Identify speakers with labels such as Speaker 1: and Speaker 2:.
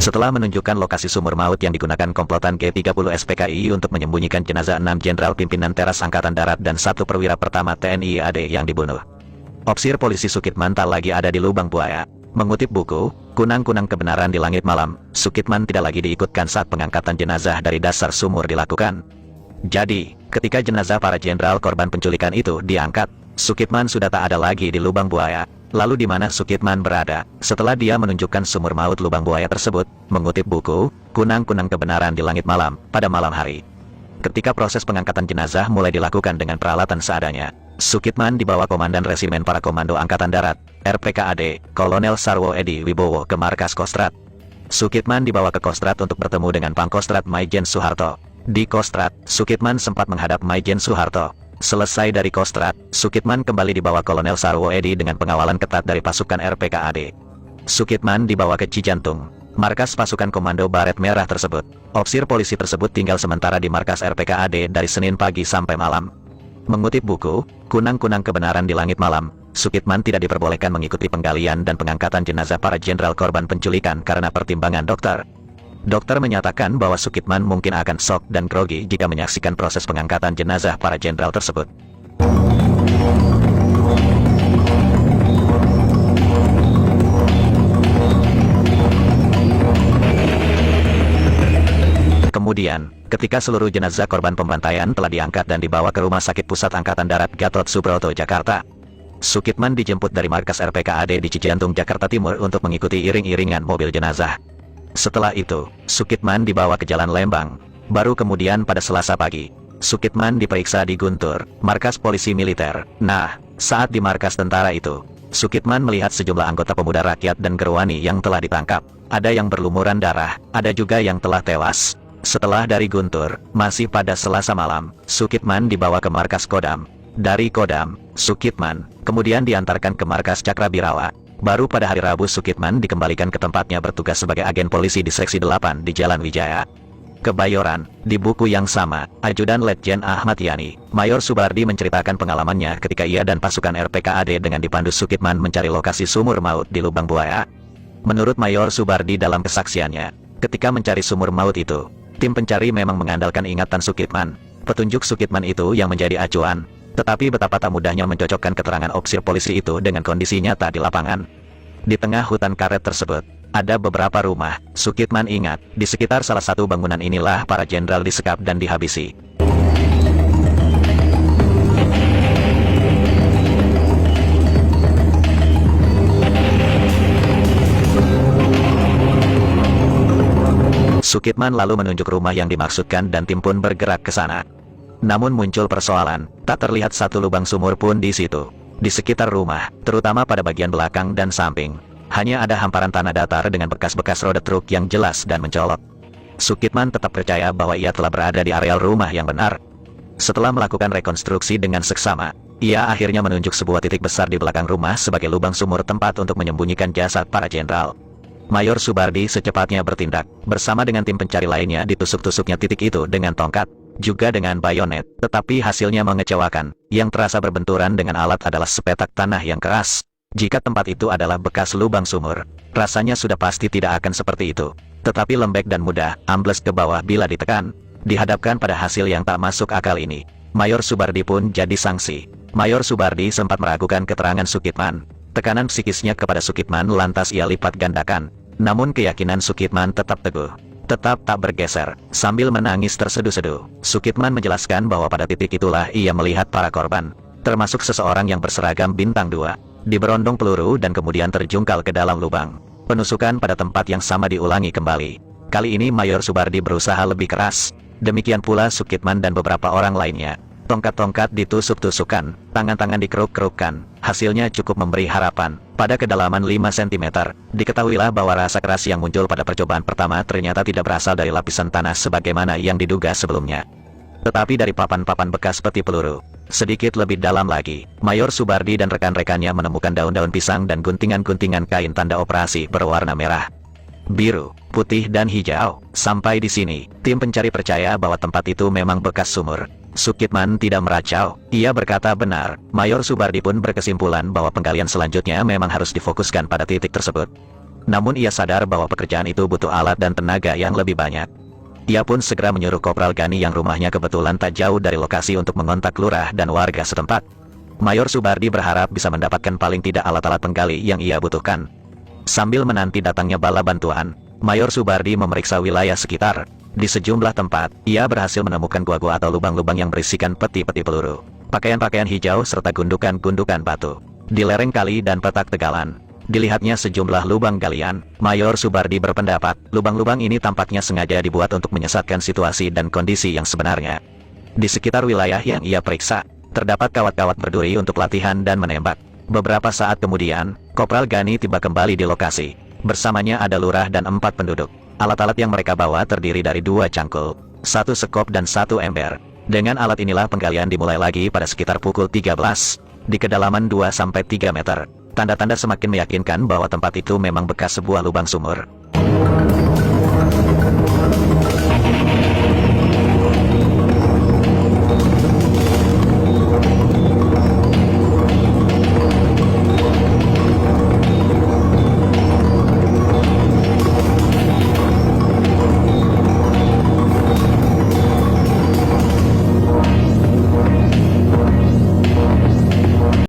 Speaker 1: Setelah menunjukkan lokasi sumur maut yang digunakan komplotan G30 SPKI untuk menyembunyikan jenazah 6 jenderal pimpinan teras Angkatan Darat dan 1 perwira pertama TNI AD yang dibunuh, opsir polisi Sukitman tak lagi ada di lubang buaya. Mengutip buku, Kunang-Kunang Kebenaran di Langit Malam, Sukitman tidak lagi diikutkan saat pengangkatan jenazah dari dasar sumur dilakukan. Jadi, ketika jenazah para jenderal korban penculikan itu diangkat, Sukitman sudah tak ada lagi di lubang buaya. Lalu di mana Sukitman berada setelah dia menunjukkan sumur maut lubang buaya tersebut? Mengutip buku, Kunang-Kunang Kebenaran di Langit Malam, pada malam hari, ketika proses pengangkatan jenazah mulai dilakukan dengan peralatan seadanya, Sukitman dibawa Komandan Resimen Para Komando Angkatan Darat, RPKAD, Kolonel Sarwo Edi Wibowo ke markas Kostrad. Sukitman dibawa ke Kostrad untuk bertemu dengan Pangkostrat Maijen Soeharto. Di Kostrad, Sukitman sempat menghadap Maijen Soeharto. Selesai dari Kostrad, Sukitman kembali dibawa Kolonel Sarwo Edi dengan pengawalan ketat dari pasukan RPKAD. Sukitman dibawa ke Cijantung, markas pasukan Komando Baret Merah tersebut. Opsir polisi tersebut tinggal sementara di markas RPKAD dari Senin pagi sampai malam. Mengutip buku, Kunang-Kunang Kebenaran di Langit Malam, Sukitman tidak diperbolehkan mengikuti penggalian dan pengangkatan jenazah para jenderal korban penculikan karena pertimbangan dokter. Dokter menyatakan bahwa Sukitman mungkin akan shock dan grogi jika menyaksikan proses pengangkatan jenazah para jenderal tersebut. Kemudian, ketika seluruh jenazah korban pembantaian telah diangkat dan dibawa ke Rumah Sakit Pusat Angkatan Darat Gatot Subroto, Jakarta, Sukitman dijemput dari markas RPKAD di Cijantung, Jakarta Timur untuk mengikuti iring-iringan mobil jenazah. Setelah itu, Sukitman dibawa ke Jalan Lembang. Baru kemudian pada Selasa pagi, Sukitman diperiksa di Guntur, markas polisi militer. Nah, saat di markas tentara itu, Sukitman melihat sejumlah anggota pemuda rakyat dan gerwani yang telah ditangkap. Ada yang berlumuran darah, ada juga yang telah tewas. Setelah dari Guntur, masih pada Selasa malam, Sukitman dibawa ke markas Kodam. Dari Kodam, Sukitman kemudian diantarkan ke markas Cakrabirawa. Baru pada hari Rabu Sukitman dikembalikan ke tempatnya bertugas sebagai agen polisi di Seksi 8 di Jalan Wijaya, Kebayoran. Di buku yang sama, Ajudan Letjen Ahmad Yani, Mayor Subardi menceritakan pengalamannya ketika ia dan pasukan RPKAD dengan dipandu Sukitman mencari lokasi sumur maut di lubang buaya. Menurut Mayor Subardi dalam kesaksiannya, ketika mencari sumur maut itu, tim pencari memang mengandalkan ingatan Sukitman. Petunjuk Sukitman itu yang menjadi acuan. Tetapi betapa tak mudahnya mencocokkan keterangan opsir polisi itu dengan kondisi nyata di lapangan. Di tengah hutan karet tersebut, ada beberapa rumah. Sukitman ingat, di sekitar salah satu bangunan inilah para jenderal disekap dan dihabisi. Sukitman lalu menunjuk rumah yang dimaksudkan dan tim pun bergerak ke sana. Namun muncul persoalan, tak terlihat satu lubang sumur pun di situ. Di sekitar rumah, terutama pada bagian belakang dan samping, hanya ada hamparan tanah datar dengan bekas-bekas roda truk yang jelas dan mencolok. Sukitman tetap percaya bahwa ia telah berada di areal rumah yang benar. Setelah melakukan rekonstruksi dengan seksama, ia akhirnya menunjuk sebuah titik besar di belakang rumah sebagai lubang sumur tempat untuk menyembunyikan jasad para jenderal. Mayor Subardi secepatnya bertindak, bersama dengan tim pencari lainnya ditusuk-tusuknya titik itu dengan tongkat, juga dengan bayonet, tetapi hasilnya mengecewakan. Yang terasa berbenturan dengan alat adalah sepetak tanah yang keras. Jika tempat itu adalah bekas lubang sumur, rasanya sudah pasti tidak akan seperti itu. Tetapi lembek dan mudah, ambles ke bawah bila ditekan. Dihadapkan pada hasil yang tak masuk akal ini, Mayor Subardi pun jadi sanksi. Mayor Subardi sempat meragukan keterangan Sukitman. Tekanan psikisnya kepada Sukitman lantas ia lipat gandakan. Namun keyakinan Sukitman tetap teguh, tetap tak bergeser. Sambil menangis terseduh-seduh, Sukitman menjelaskan bahwa pada titik itulah ia melihat para korban, termasuk seseorang yang berseragam bintang 2, diberondong peluru dan kemudian terjungkal ke dalam lubang. Penusukan pada tempat yang sama diulangi kembali. Kali ini Mayor Subardi berusaha lebih keras. Demikian pula Sukitman dan beberapa orang lainnya. Tongkat-tongkat ditusuk-tusukkan, tangan-tangan dikeruk-kerukkan. Hasilnya cukup memberi harapan. Pada kedalaman 5 cm, diketahuilah bahwa rasa keras yang muncul pada percobaan pertama ternyata tidak berasal dari lapisan tanah sebagaimana yang diduga sebelumnya, tetapi dari papan-papan bekas peti peluru. Sedikit lebih dalam lagi, Mayor Subardi dan rekan-rekannya menemukan daun-daun pisang dan guntingan-guntingan kain tanda operasi berwarna merah, biru, putih dan hijau. Sampai di sini, tim pencari percaya bahwa tempat itu memang bekas sumur. Sukitman tidak meracau, ia berkata benar. Mayor Subardi pun berkesimpulan bahwa penggalian selanjutnya memang harus difokuskan pada titik tersebut. Namun ia sadar bahwa pekerjaan itu butuh alat dan tenaga yang lebih banyak. Ia pun segera menyuruh Kopral Gani yang rumahnya kebetulan tak jauh dari lokasi untuk mengontak lurah dan warga setempat. Mayor Subardi berharap bisa mendapatkan paling tidak alat-alat penggali yang ia butuhkan. Sambil menanti datangnya bala bantuan, Mayor Subardi memeriksa wilayah sekitar. Di sejumlah tempat, ia berhasil menemukan gua-gua atau lubang-lubang yang berisikan peti-peti peluru, pakaian-pakaian hijau serta gundukan-gundukan batu. Di lereng kali dan petak tegalan, dilihatnya sejumlah lubang galian. Mayor Subardi berpendapat, lubang-lubang ini tampaknya sengaja dibuat untuk menyesatkan situasi dan kondisi yang sebenarnya. Di sekitar wilayah yang ia periksa, terdapat kawat-kawat berduri untuk latihan dan menembak. Beberapa saat kemudian, Kopral Gani tiba kembali di lokasi. Bersamanya ada lurah dan 4 penduduk. Alat-alat yang mereka bawa terdiri dari 2 cangkul, 1 sekop dan 1 ember. Dengan alat inilah penggalian dimulai lagi pada sekitar pukul 13, di kedalaman 2-3 meter. Tanda-tanda semakin meyakinkan bahwa tempat itu memang bekas sebuah lubang sumur.